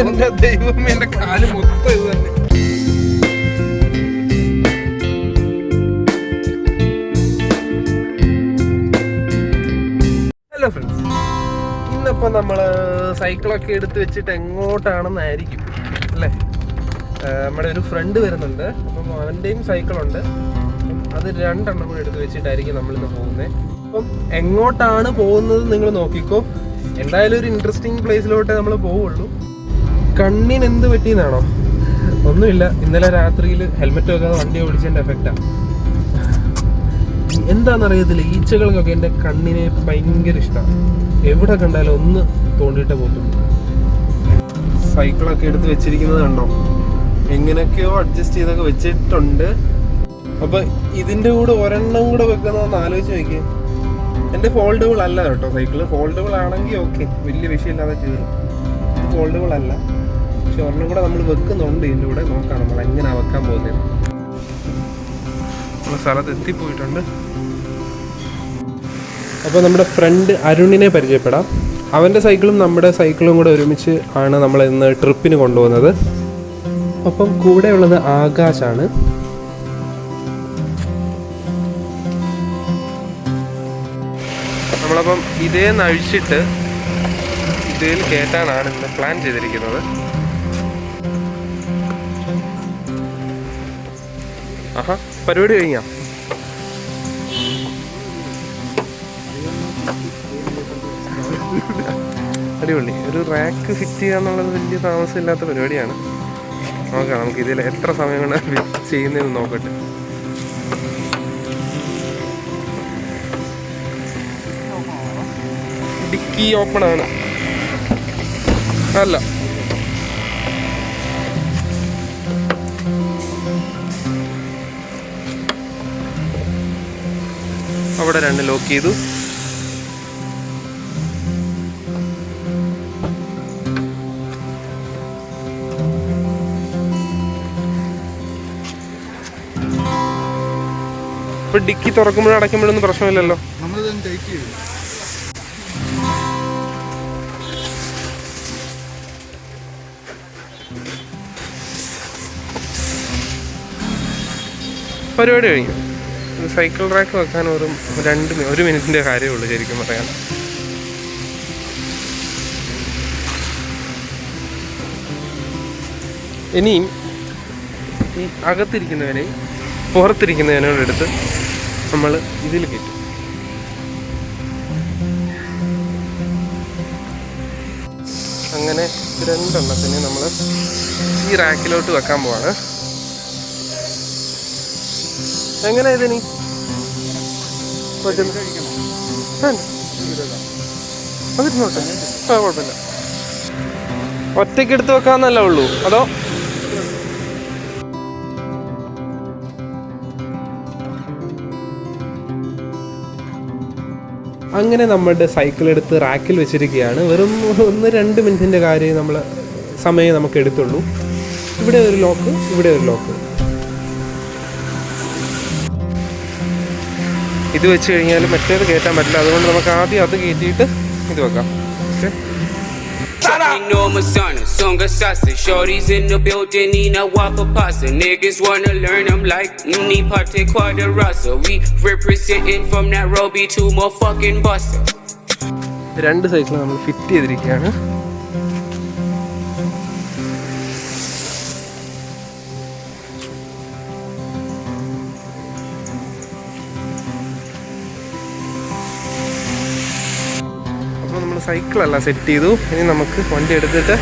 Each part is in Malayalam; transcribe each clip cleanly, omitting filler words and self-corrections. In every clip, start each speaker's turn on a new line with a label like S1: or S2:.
S1: എന്റെ ദൈവം, എന്റെ കാല് മൊത്തം ഇത് തന്നെ. ഹലോ ഫ്രണ്ട്സ്, ഇന്നിപ്പോ നമ്മള് സൈക്കിളൊക്കെ എടുത്ത് വെച്ചിട്ട് എങ്ങോട്ടാണെന്നായിരിക്കും അല്ലേ? നമ്മുടെ ഒരു ഫ്രണ്ട് വരുന്നുണ്ട്, അപ്പം അവൻ്റെയും സൈക്കിളുണ്ട്. അത് രണ്ടെണ്ണം കൂടെ എടുത്ത് വെച്ചിട്ടായിരിക്കും നമ്മളിന്ന് പോകുന്നത്. അപ്പം എങ്ങോട്ടാണ് പോകുന്നത് നിങ്ങൾ നോക്കിക്കോ. എന്തായാലും ഒരു ഇൻട്രസ്റ്റിംഗ് പ്ലേസിലോട്ടേ നമ്മൾ പോവുള്ളൂ. കണ്ണിന് എന്ത് പറ്റിയെന്നാണോ? ഒന്നുമില്ല, ഇന്നലെ രാത്രിയിൽ ഹെൽമെറ്റ് വെക്കാതെ വണ്ടി ഓടിച്ചതിൻ്റെ എഫക്റ്റാണ്. എന്താണെന്നറിയത്തില്ല, ഈച്ചകൾക്കൊക്കെ എൻ്റെ കണ്ണിനെ ഭയങ്കര ഇഷ്ടമാണ്. എവിടെ കണ്ടാലും ഒന്ന് തോണ്ടിയിട്ടേ പോകത്തുള്ളൂ. സൈക്കിളൊക്കെ എടുത്ത് വെച്ചിരിക്കുന്നത് കണ്ടോ? എങ്ങനെയൊക്കെയോ അഡ്ജസ്റ്റ് ചെയ്തൊക്കെ വെച്ചിട്ടുണ്ട്. അപ്പം ഇതിൻ്റെ കൂടെ ഒരെണ്ണം കൂടെ വെക്കുന്നതെന്ന് ആലോചിച്ച് നോക്കിയേ. എൻ്റെ ഫോൾഡബിൾ അല്ല കേട്ടോ സൈക്കിള്. ഫോൾഡബിൾ ആണെങ്കിൽ ഓക്കെ, വലിയ വിഷയമില്ലാതെ കയറും. ഇത് ഫോൾഡബിൾ അല്ല, പക്ഷെ ഒരെണ്ണം കൂടെ നമ്മൾ വെക്കുന്നുണ്ട്. ഇതിൻ്റെ കൂടെ നോക്കാം നമ്മൾ എങ്ങനെയാണ് വെക്കാൻ പോകുന്നത്. നമ്മൾ സ്ഥലത്ത് എത്തിപ്പോയിട്ടുണ്ട്. അപ്പോൾ നമ്മുടെ ഫ്രണ്ട് അരുണിനെ പരിചയപ്പെടാം. അവൻ്റെ സൈക്കിളും നമ്മുടെ സൈക്കിളും കൂടെ ഒരുമിച്ച് ആണ് നമ്മൾ ഇന്ന് ട്രിപ്പിന് കൊണ്ടുപോകുന്നത്. അപ്പം കൂടെയുള്ളത് ആകാശാണ്. നമ്മളപ്പം ഇതേന്ന് അഴിച്ചിട്ട് ഇതിൽ കയറ്റാനാണ് ഇന്ന് പ്ലാൻ ചെയ്തിരിക്കുന്നത്. ആഹാ, പരിപാടി കഴിഞ്ഞാ? അടിപൊളി. ഒരു റാക്ക് ഫിറ്റ് ചെയ്യുക എന്നുള്ളത് വലിയ താമസമില്ലാത്ത പരിപാടിയാണ്. നോക്കാം നമുക്ക് ഇതിൽ എത്ര സമയം കൊണ്ട് ചെയ്യുന്നതെന്ന് നോക്കട്ടെ. ഡിക്കി ഓപ്പൺ ആണ് അല്ല? അവിടെ രണ്ട് ലോക്ക് ചെയ്തു. ഇപ്പൊ ഡിക്കി തുറക്കുമ്പോഴും അടയ്ക്കുമ്പോഴൊന്നും പ്രശ്നമില്ലല്ലോ. പരിപാടി കഴിഞ്ഞു. സൈക്കിൾ റാക്ക് വെക്കാൻ ഒരു മിനിറ്റിൻ്റെ കാര്യമേ ഉള്ളൂ ശരിക്കും പറയാൻ. ഇനിയും ഈ അകത്തിരിക്കുന്നവനെയും പുറത്തിരിക്കുന്നതിനോട് എടുത്ത് നമ്മൾ ഇതിൽ കയറ്റും. അങ്ങനെ രണ്ടെണ്ണത്തിന് നമ്മൾ ഈ റാക്കിലോട്ട് വെക്കാൻ പോവാണ്. എങ്ങനെ ഇതിനി അതിരുന്നോട്ടെ, കുഴപ്പമില്ല. ഒറ്റയ്ക്ക് എടുത്ത് വെക്കാന്നല്ല ഉള്ളൂ, അതോ? അങ്ങനെ നമ്മുടെ സൈക്കിൾ എടുത്ത് റാക്കിൽ വെച്ചിരിക്കുകയാണ്. വെറും 1-2 മിനിറ്റിൻ്റെ കാര്യം സമയം നമുക്ക് എടുത്തുള്ളൂ. ഇവിടെ ഒരു ലോക്ക്, ഇവിടെ ഒരു ലോക്ക്. ഇത് വെച്ച് കഴിഞ്ഞാൽ മറ്റേത് കയറ്റാൻ പറ്റില്ല. അതുകൊണ്ട് നമുക്ക് ആദ്യം അത് കയറ്റിയിട്ട് ഇത് വെക്കാം. Shorties in the building, need a whopper pasta. Niggas wanna learn them like Uni Pate Quadrasa. We representing from Nairobi to motherfucking Boston. രണ്ട് സൈക്കിൾ നമ്മൾ ഫിറ്റ് ചെയ്തിരിക്കുകയാണ്. സൈക്കിളെല്ലാം സെറ്റ് ചെയ്തു. ഇനി നമുക്ക് വണ്ടി എടുത്തിട്ട്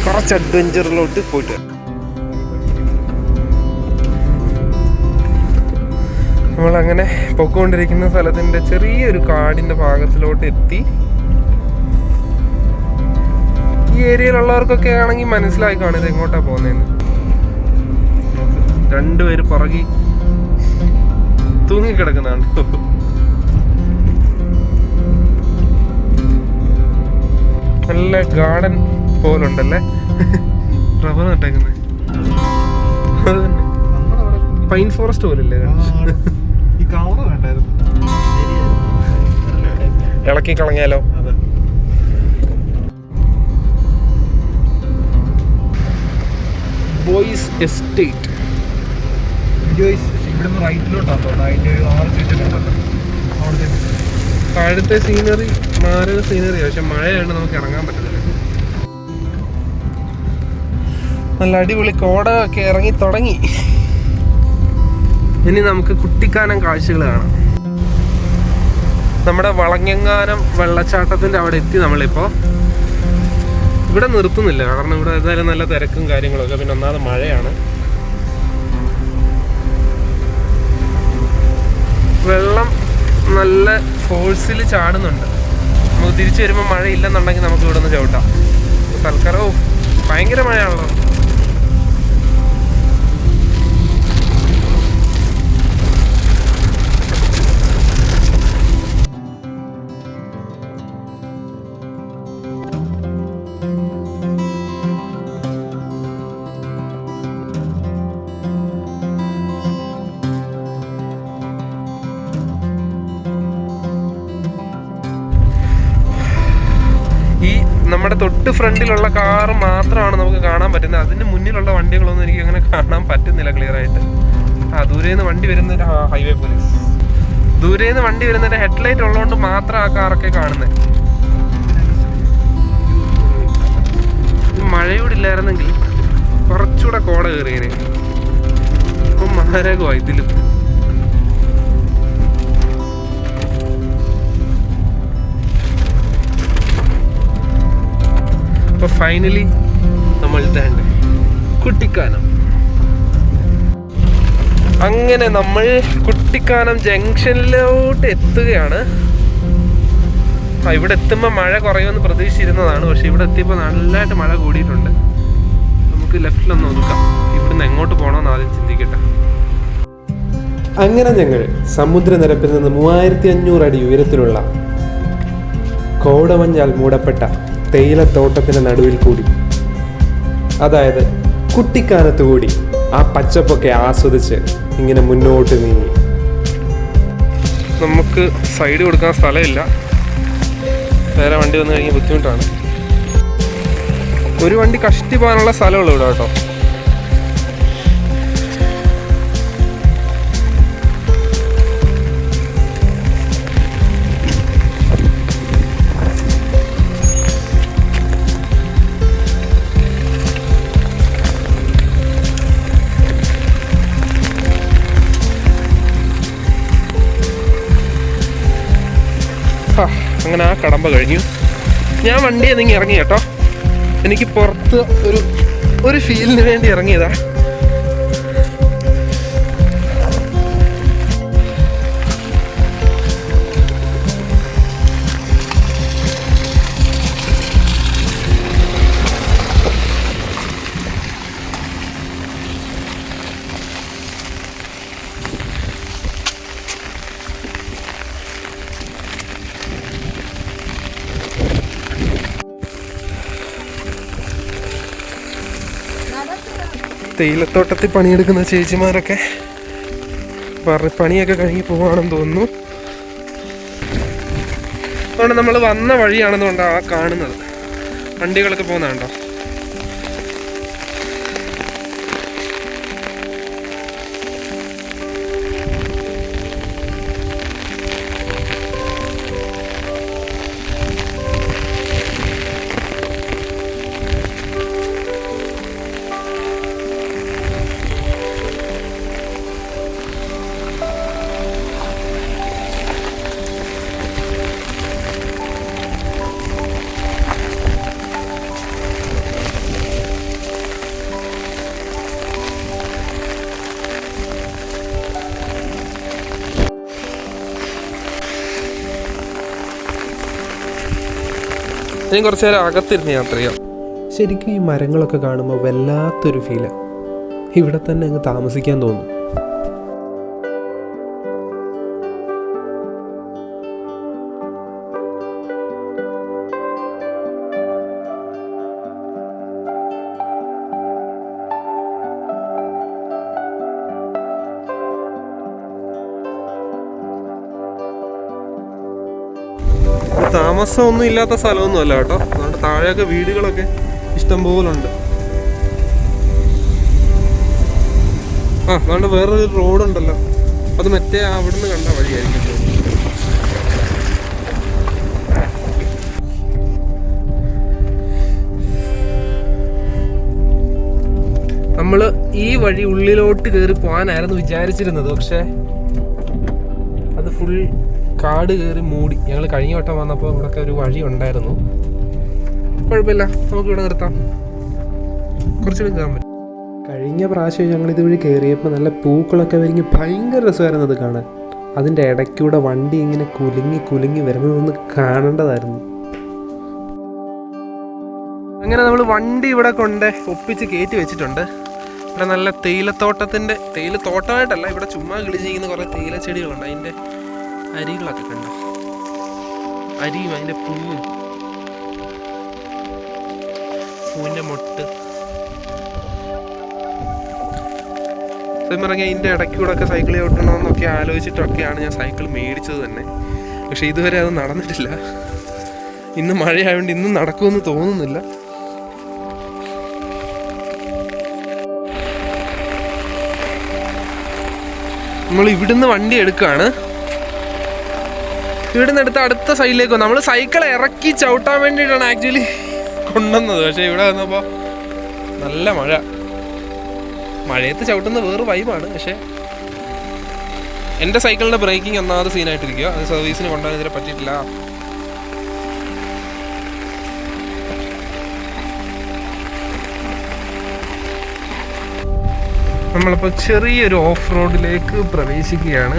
S1: കുറച്ച് അഡ്വഞ്ചറിലോട്ട് പോയിട്ട് നമ്മളങ്ങനെ പൊക്കോണ്ടിരിക്കുന്ന സ്ഥലത്തിൻ്റെ ചെറിയൊരു കാടിൻ്റെ ഭാഗത്തിലോട്ട് എത്തി. ഈ ഏരിയയിലുള്ളവർക്കൊക്കെ ആണെങ്കിൽ മനസ്സിലായി കാണും ഇത് എങ്ങോട്ടാണ് പോകുന്നതെന്ന്. രണ്ടുപേര് പുറകി തൂങ്ങിക്കിടക്കുന്നതാണ്. നല്ല ഗാർഡൻ പോലുണ്ടല്ലേ, റബ്ബർ നട്ടേക്കുന്നത്. അത് തന്നെ പൈൻ ഫോറസ്റ്റ് പോലല്ലേ? ഇളക്കി കളഞ്ഞാലോ? ജോയ്സ് എസ്റ്റേറ്റ്.
S2: ഇവിടുന്ന് റൈറ്റിലോട്ടാണ് അതിൻ്റെ ഒരു 6 ചുറ്റുണ്ടല്ലോ അവിടുത്തെ.
S1: താഴത്തെ സീനറി മാറുന്ന സീനറിയാണ്, പക്ഷെ മഴയായിട്ട് നമുക്ക് ഇറങ്ങാൻ പറ്റത്തില്ല. നല്ല അടിപൊളി കോട ഒക്കെ ഇറങ്ങി തുടങ്ങി. ഇനി നമുക്ക് കുട്ടിക്കാനം കാഴ്ചകൾ കാണാം. നമ്മുടെ വളഞ്ഞെങ്ങാനം വെള്ളച്ചാട്ടത്തിൻ്റെ അവിടെ എത്തി നമ്മളിപ്പോൾ. ഇവിടെ നിർത്തുന്നില്ല, കാരണം ഇവിടെ എന്തായാലും നല്ല തിരക്കും കാര്യങ്ങളൊക്കെ, പിന്നെ ഒന്നാമത് മഴയാണ്. വെള്ളം നല്ല ഫോഴ്സിൽ ചാടുന്നുണ്ട്. നമുക്ക് തിരിച്ചു വരുമ്പോൾ മഴയില്ലെന്നുണ്ടെങ്കിൽ നമുക്ക് ഇവിടെ നിന്ന് ചവിട്ടാം. തൽക്കാലം ഭയങ്കര മഴയാണല്ലോ. നമ്മുടെ തൊട്ട് ഫ്രണ്ടിലുള്ള കാറ് മാത്രമാണ് നമുക്ക് കാണാൻ പറ്റുന്നത്. അതിന് മുന്നിലുള്ള വണ്ടികളൊന്നും എനിക്ക് അങ്ങനെ കാണാൻ പറ്റുന്നില്ല ക്ലിയർ ആയിട്ട്. ദൂരേന്ന് വണ്ടി വരുന്ന ഹൈവേ പോലീസ്, ദൂരേന്ന് വണ്ടി വരുന്നതിന്റെ ഹെഡ്ലൈറ്റ് ഉള്ളതുകൊണ്ട് മാത്രം ആ കാറൊക്കെ കാണുന്നത്. മഴയൂടെ ഇല്ലായിരുന്നെങ്കിൽ കുറച്ചുകൂടെ കോട കയറിയേനെ. ഇപ്പം മാരകമായി ഇതിലും. അപ്പോൾ ഫൈനലി നമ്മൾ തന്നെ കുട്ടിക്കാനം. അങ്ങനെ നമ്മൾ കുട്ടിക്കാനം ജംഗ്ഷനിലോട്ട് എത്തുകയാണ്. ഇവിടെ എത്തുമ്പോൾ മഴ കുറയുമെന്ന് പ്രതീക്ഷിച്ചിരുന്നതാണ്, പക്ഷെ ഇവിടെ എത്തിയപ്പോൾ നല്ലതായിട്ട് മഴ കൂടിയിട്ടുണ്ട്. നമുക്ക് ലെഫ്റ്റിലൊന്ന് ഒതുക്കാം. ഇവിടുന്ന് എങ്ങോട്ട് പോകണമെന്ന് ആദ്യം ചിന്തിക്കട്ടെ. അങ്ങനെ ഞങ്ങൾ സമുദ്രനിരപ്പിൽ നിന്ന് 3500 അടി ഉയരത്തിലുള്ള കോടമഞ്ഞാൽ മൂടപ്പെട്ട തേയിലത്തോട്ടത്തിൻ്റെ നടുവിൽ കൂടി, അതായത് കുട്ടിക്കാനത്ത് കൂടി ആ പച്ചപ്പൊക്കെ ആസ്വദിച്ച് ഇങ്ങനെ മുന്നോട്ട് നീങ്ങി. നമുക്ക് സൈഡ് കൊടുക്കാൻ സ്ഥലമില്ല, വേറെ വണ്ടി വന്നു കഴിഞ്ഞാൽ ബുദ്ധിമുട്ടാണ്. ഒരു വണ്ടി കഷ്ടി പോകാനുള്ള സ്ഥലമുള്ളൂ ഇവിടെ കേട്ടോ. അങ്ങനെ ആ കടമ്പ കഴിഞ്ഞു. ഞാൻ വണ്ടിയിൽ നിന്ന് ഇറങ്ങി കേട്ടോ. എനിക്ക് പുറത്ത് ഒരു ഫീലിന് വേണ്ടി ഇറങ്ങിയതാ. തേയിലത്തോട്ടത്തിൽ പണിയെടുക്കുന്ന ചേച്ചിമാരൊക്കെ പണിയൊക്കെ കഴിഞ്ഞ് പോവാണെന്ന് തോന്നുന്നു. അതുകൊണ്ട് നമ്മൾ വന്ന വഴിയാണെന്നുകൊണ്ടാണ് ആ കാണുന്നത്. വണ്ടികളൊക്കെ പോകുന്നതുണ്ടോ? ഞാൻ കുറച്ച് നേരം അകത്തിരുന്ന് യാത്ര ചെയ്യാം. ശരിക്കും ഈ മരങ്ങളൊക്കെ കാണുമ്പോൾ വല്ലാത്തൊരു ഫീലാണ്. ഇവിടെ തന്നെ അങ്ങ് താമസിക്കാൻ തോന്നും. താമസമൊന്നും ഇല്ലാത്ത സ്ഥലമൊന്നും അല്ല കേട്ടോ. അതുകൊണ്ട് താഴെയൊക്കെ വീടുകളൊക്കെ ഇഷ്ടം പോലുണ്ട്. ആ അതുകൊണ്ട് വേറൊരു റോഡുണ്ടല്ലോ, അത് മറ്റേ അവിടുന്ന് കണ്ട വഴിയായിരിക്കും. നമ്മൾ ഈ വഴി ഉള്ളിലോട്ട് കയറി പോകാനായിരുന്നു വിചാരിച്ചിരുന്നത്, പക്ഷെ അത് ഫുൾ കാട് കയറി മൂടി. ഞങ്ങൾ കഴിഞ്ഞ വട്ടം വന്നപ്പോൾ ഇവിടെയൊക്കെ ഒരു വഴി ഉണ്ടായിരുന്നു. കുഴപ്പമില്ല, നമുക്ക് ഇവിടെ നിർത്താം, കുറച്ചുകൂടി കയറാൻ പറ്റും. കഴിഞ്ഞ പ്രാവശ്യം ഞങ്ങൾ ഇതുവഴി കയറിയപ്പോൾ നല്ല പൂക്കളൊക്കെ വരിഞ്ഞ് ഭയങ്കര രസമായിരുന്നു അത് കാണാൻ. അതിൻ്റെ ഇടയ്ക്കൂടെ വണ്ടി ഇങ്ങനെ കുലുങ്ങി കുലുങ്ങി വരുന്നതൊന്ന് കാണേണ്ടതായിരുന്നു. അങ്ങനെ നമ്മൾ വണ്ടി ഇവിടെ കൊണ്ട് ഒപ്പിച്ച് കയറ്റി വെച്ചിട്ടുണ്ട്. ഇവിടെ നല്ല തേയിലത്തോട്ടമായിട്ടല്ല, ഇവിടെ ചുമ്മാ കിളിച്ചിരിക്കുന്ന കുറേ തേയില ചെടികളുണ്ട്. അതിൻ്റെ അരികളൊക്കെ കണ്ടോ, അരിയും അതിൻ്റെ പൂവിൻ്റെ മൊട്ട് ഇറങ്ങി. അതിൻ്റെ ഇടയ്ക്കൂടെ ഒക്കെ സൈക്കിൾ ചവിട്ടണമെന്നൊക്കെ ആലോചിച്ചിട്ടൊക്കെയാണ് ഞാൻ സൈക്കിൾ മേടിച്ചത് തന്നെ. പക്ഷെ ഇതുവരെ അത് നടന്നിട്ടില്ല. ഇന്ന് മഴയായതുകൊണ്ട് ഇന്നും നടക്കുമെന്ന് തോന്നുന്നില്ല. നമ്മൾ ഇവിടുന്ന് വണ്ടി എടുക്കുകയാണ്. ഇവിടുന്ന് എടുത്ത് അടുത്ത സൈഡിലേക്ക് വന്നു. നമ്മൾ സൈക്കിൾ ഇറക്കി ചവിട്ടാൻ വേണ്ടിയിട്ടാണ് ആക്ച്വലി കൊണ്ടുവന്നത്. പക്ഷെ ഇവിടെ വന്നപ്പോൾ നല്ല മഴയത്ത് ചവിട്ടുന്ന വേറെ വൈബാണ്. പക്ഷെ എൻ്റെ സൈക്കിളിൻ്റെ ബ്രേക്കിംഗ് ഒന്നാമത് സീനായിട്ടിരിക്കുക. അത് സർവീസിന് കൊണ്ടുപോകാൻ ഇതിനെ പറ്റിയിട്ടില്ല. നമ്മളിപ്പോൾ ചെറിയൊരു ഓഫ് റോഡിലേക്ക് പ്രവേശിക്കുകയാണ്.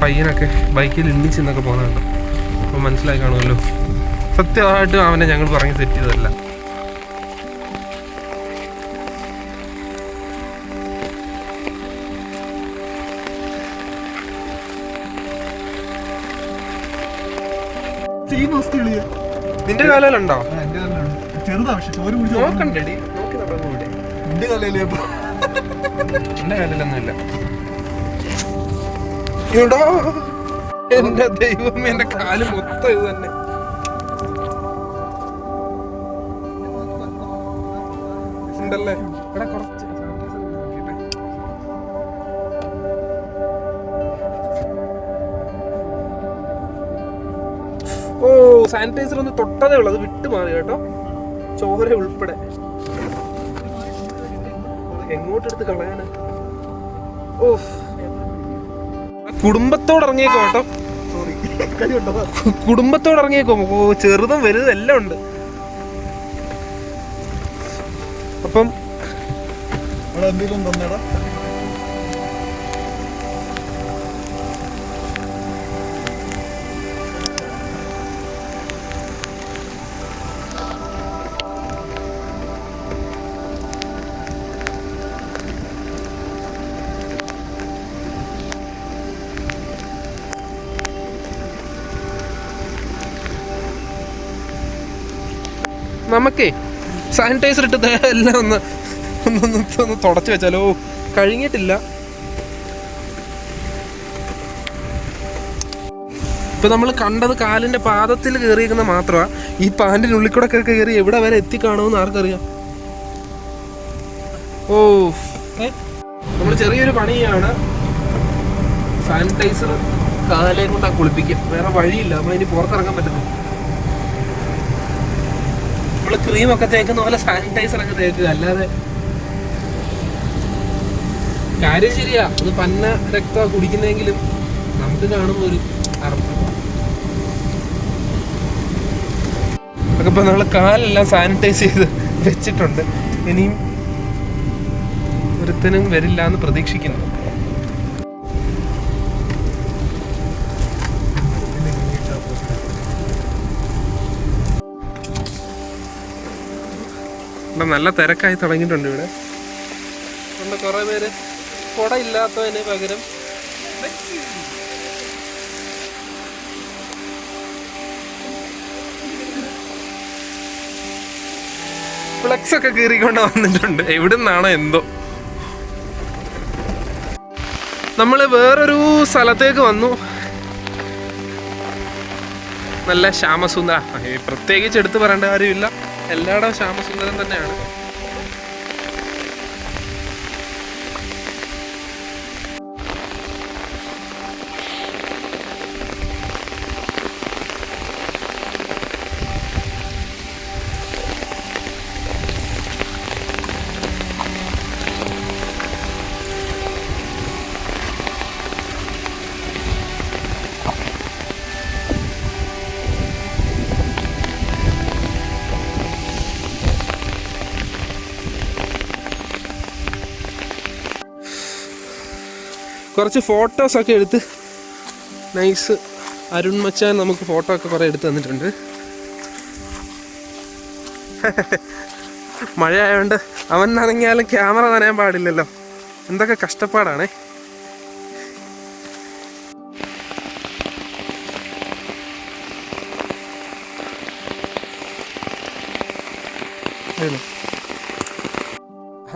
S1: പയ്യനൊക്കെ ബൈക്കിൽ ഇന്നിച്ചെന്നൊക്കെ പോകുന്നുണ്ട്. അപ്പോൾ മനസ്സിലായി കാണുമല്ലോ, സത്യമായിട്ടും അവനെ ഞങ്ങൾ പറഞ്ഞ് സെറ്റ് ചെയ്തതല്ല. നിന്റെ കാലുണ്ടോ? നോക്കണ്ടേടി, നോക്കി നടന്നൂടെ? എന്റെ കാലിലൊന്നുമില്ല. എന്റെ ദൈവമേ, എന്റെ കാല് മൊത്തം ഇത് തന്നെ. ഉണ്ടല്ലേ ഇവിടെ കുറച്ച് സാനിറ്റൈസർ ഒന്ന് തൊട്ടതേ ഉള്ളൂ, അത് വിട്ടു മാറി കേട്ടോ, ചോര ഉൾപ്പെടെ. എങ്ങോട്ടെടുത്ത് കളയാന്? കുടുംബത്തോട് ഇറങ്ങിയേക്കോ കേട്ടോ, കുടുംബത്തോട് ഇറങ്ങിയേക്കോ. ചെറുതും വലുതും എല്ലാം ഉണ്ട്. അപ്പം നമുക്കേ സാനിറ്റൈസർ ഇട്ട് എല്ലാം ഒന്ന് തുടച്ചു വെച്ചാലോ. കഴിഞ്ഞിട്ടില്ല. ഇപ്പൊ നമ്മൾ കണ്ടത് കാലിന്റെ പാദത്തിൽ കയറിയിരിക്കുന്ന മാത്രമാ. ഈ പാൻറിനുള്ളിൽ കൂടെ ഒക്കെ കയറി എവിടെ വരെ എത്തിക്കാണോന്ന് ആർക്കറിയാം. നമ്മൾ ചെറിയൊരു പണിയാണ്. സാനിറ്റൈസർ കാലേ കൊണ്ടാ കുളിപ്പിക്കുക, വേറെ വഴിയില്ല. നമ്മളിനി പുറത്തിറങ്ങാൻ പറ്റുന്നു. ക്രീമൊക്കെ തേക്കുന്ന പോലെ സാനിറ്റൈസർ ഒക്കെ തേക്കുക, അല്ലാതെ കാര്യം ശരിയാ. അത് പന്ന രക്തം കുടിക്കുന്നെങ്കിലും നമുക്ക് കാണുമ്പോൾ ഒരു അറപ്പ്. അതൊക്കെ ഇപ്പൊ നമ്മള് കാലെല്ലാം സാനിറ്റൈസ് ചെയ്ത് വെച്ചിട്ടുണ്ട്. ഇനിയും ഒരുത്തനും വരില്ല എന്ന് പ്രതീക്ഷിക്കുന്നു. നല്ല തിരക്കായി തുടങ്ങിയിട്ടുണ്ട് ഇവിടെ. അതുകൊണ്ട് കുറേ പേര് കുട ഇല്ലാത്തതിന് പകരം ഫ്ലെക്സ് ഒക്കെ കീറിക്കൊണ്ട് വന്നിട്ടുണ്ട്. എവിടുന്നാണോ എന്തോ. നമ്മൾ വേറൊരു സ്ഥലത്തേക്ക് വന്നു. നല്ല ശ്യാമസുന്ദര, പ്രത്യേകിച്ച് എടുത്ത് പറയേണ്ട കാര്യമില്ല, എല്ലായിടവും ശ്യാമസുന്ദരം തന്നെയാണ്. കുറച്ച് ഫോട്ടോസൊക്കെ എടുത്ത് നൈസ്. അരുൺ മച്ചാൻ നമുക്ക് ഫോട്ടോ ഒക്കെ കുറേ എടുത്ത് തന്നിട്ടുണ്ട്. മഴ ആയതുകൊണ്ട് അവൻ നനങ്ങിയാലും ക്യാമറ നനയാൻ പാടില്ലല്ലോ. എന്തൊക്കെ കഷ്ടപ്പാടാണേ.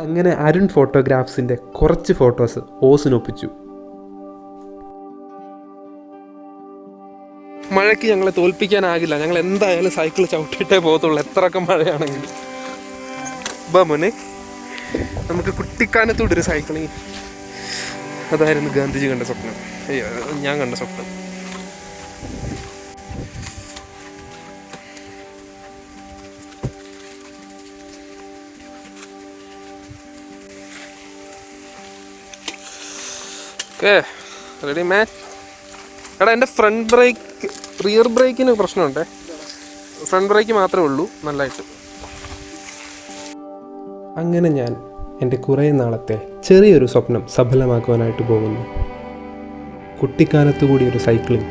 S1: അങ്ങനെ അരുൺ ഫോട്ടോഗ്രാഫ്സിൻ്റെ കുറച്ച് ഫോട്ടോസ് ഓസിനൊപ്പിച്ചു. മഴയ്ക്ക് ഞങ്ങളെ തോൽപ്പിക്കാനാകില്ല. ഞങ്ങൾ എന്തായാലും സൈക്കിൾ ചവിട്ടിയിട്ടേ പോകത്തുള്ളൂ, എത്രയൊക്കെ മഴയാണെങ്കിലും. മോനെ, നമുക്ക് കുട്ടിക്കാനത്തോടെ ഒരു സൈക്ലിങ്. അതായിരുന്നു ഗാന്ധിജി കണ്ട സ്വപ്നം. അയ്യോ, ഞാൻ കണ്ട സ്വപ്നം. ഓക്കെ, റെഡി മാൻ. എടാ, എൻ്റെ ഫ്രണ്ട് ബ്രേക്ക്, റിയർ ബ്രേക്കിന് പ്രശ്നമുണ്ടേ. ഫ്രണ്ട് ബ്രേക്ക് മാത്രമേ ഉള്ളൂ നല്ലതായിട്ട്. അങ്ങനെ ഞാൻ എൻ്റെ കുറേ നാളത്തെ ചെറിയൊരു സ്വപ്നം സഫലമാക്കുവാനായിട്ട് പോകുന്നു. കുട്ടിക്കാലത്തു കൂടി ഒരു സൈക്ലിംഗ്.